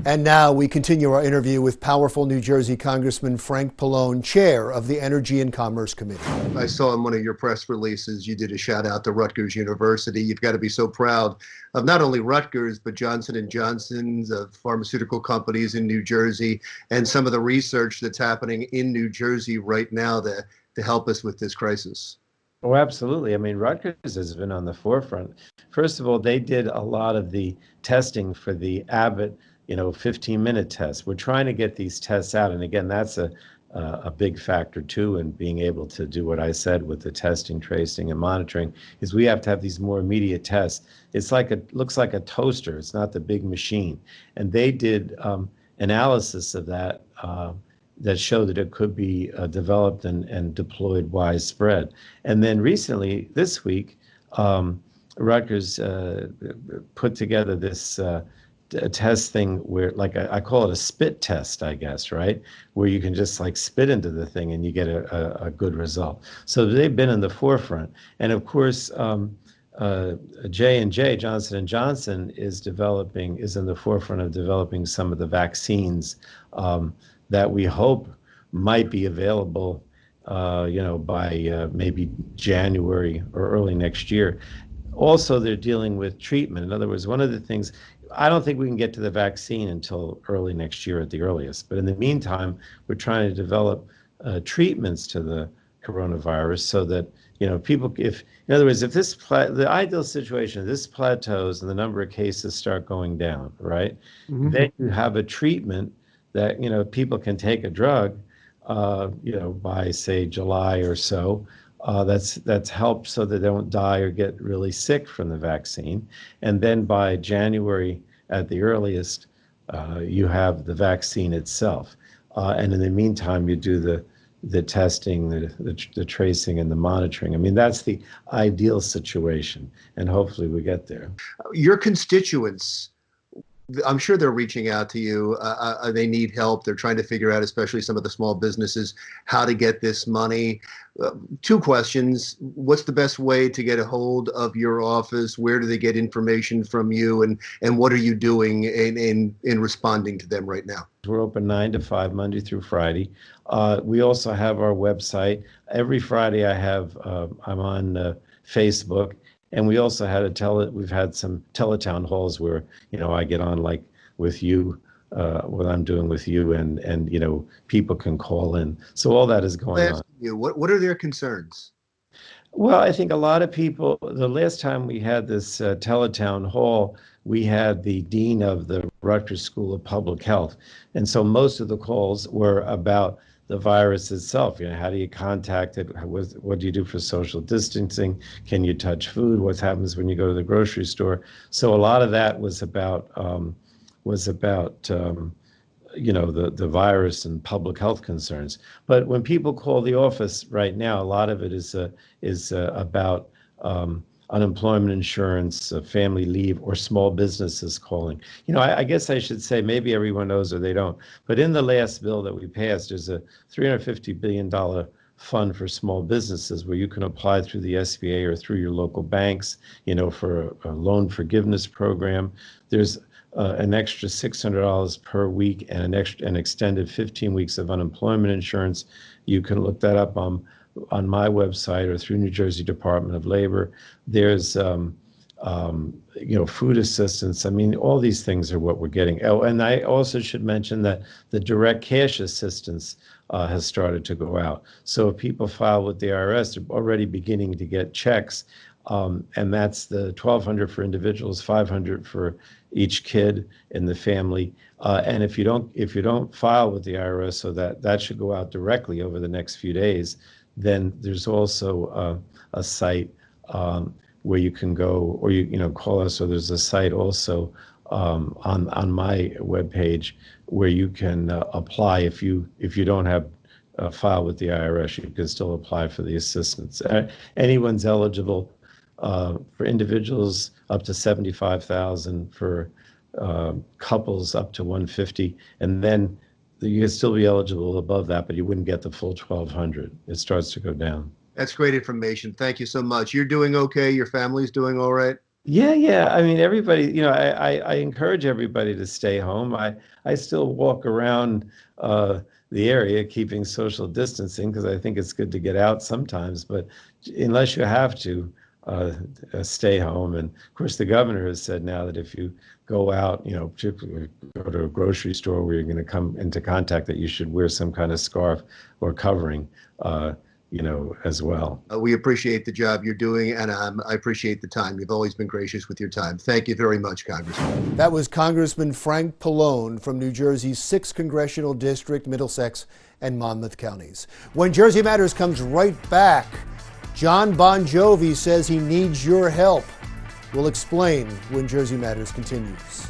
And now we continue our interview with powerful New Jersey Congressman Frank Pallone, chair of the Energy and Commerce Committee. I saw in one of your press releases you did a shout out to Rutgers University. You've got to be so proud of not only Rutgers, but Johnson & Johnson's, of pharmaceutical companies in New Jersey, and some of the research that's happening in New Jersey right now to help us with this crisis. Oh, absolutely. I mean, Rutgers has been on the forefront. First of all, they did a lot of the testing for the Abbott 15-minute test. We're trying to get these tests out. And again, that's a big factor too in being able to do what I said with the testing, tracing, and monitoring, is we have to have these more immediate tests. It's like looks like a toaster. It's not the big machine. And they did analysis of that that showed that it could be developed and deployed widespread. And then recently, this week, Rutgers put together this a test thing where, like, I call it a spit test, I guess, right? Where you can just like spit into the thing and you get a good result. So they've been in the forefront. And of course, J&J, Johnson & Johnson, is in the forefront of developing some of the vaccines that we hope might be available, by maybe January or early next year. Also, they're dealing with treatment. In other words, one of the things, I don't think we can get to the vaccine until early next year at the earliest. But in the meantime, we're trying to develop treatments to the coronavirus so that, people, in other words, if the ideal situation, if this plateaus and the number of cases start going down, right? Mm-hmm. Then you have a treatment that, people can take a drug, by say July or so. That's helped so that they don't die or get really sick from the vaccine. And then by January at the earliest, you have the vaccine itself. And in the meantime, you do the testing, the tracing, and the monitoring. I mean, that's the ideal situation, and hopefully we get there. Your constituents, I'm sure they're reaching out to you. They need help. They're trying to figure out, especially some of the small businesses, how to get this money. Two questions. What's the best way to get a hold of your office? Where do they get information from you? And what are you doing in responding to them right now? We're open 9 to 5, Monday through Friday. We also have our website. Every Friday I'm on Facebook. And we also we've had some teletown halls where, I get on like with you, what I'm doing with you, and people can call in. So all that is going on. What are their concerns? Well, I think a lot of people, the last time we had this teletown hall, we had the dean of the Rutgers School of Public Health. And so most of the calls were about the virus itself. How do you contact it? What do you do for social distancing? Can you touch food? What happens when you go to the grocery store? So a lot of that was about the virus and public health concerns. But when people call the office right now, a lot of it is about unemployment insurance, family leave, or small businesses calling. I guess I should say, maybe everyone knows or they don't, but in the last bill that we passed, there's a $350 billion fund for small businesses where you can apply through the SBA or through your local banks, for a loan forgiveness program. There's an extra $600 per week and an extended 15 weeks of unemployment insurance. You can look that up on my website or through New Jersey Department of Labor. There's, food assistance. I mean, all these things are what we're getting. Oh, and I also should mention that the direct cash assistance has started to go out. So if people file with the IRS, they're already beginning to get checks. And that's the $1,200 for individuals, $500 for each kid in the family. And if you don't file with the IRS, so that should go out directly over the next few days. Then there's also a site where you can go, or you call us. Or there's a site also on my webpage where you can apply if you don't have a file with the IRS. You can still apply for the assistance. Anyone's eligible. For individuals up to $75,000, for couples up to $150,000, and then you can still be eligible above that, but you wouldn't get the full $1,200. It starts to go down. That's great information. Thank you so much. You're doing okay. Your family's doing all right. Yeah. I mean, everybody, I encourage everybody to stay home. I still walk around the area keeping social distancing because I think it's good to get out sometimes. But unless you have to, stay home. And of course, the governor has said now that if you go out, particularly go to a grocery store where you're going to come into contact, that you should wear some kind of scarf or covering. As well. We appreciate the job you're doing, and I appreciate the time. You've always been gracious with your time. Thank you very much, Congressman. That was Congressman Frank Pallone from New Jersey's 6th Congressional District, Middlesex and Monmouth counties. When Jersey Matters comes right back, John Bon Jovi says he needs your help. We'll explain when Jersey Matters continues.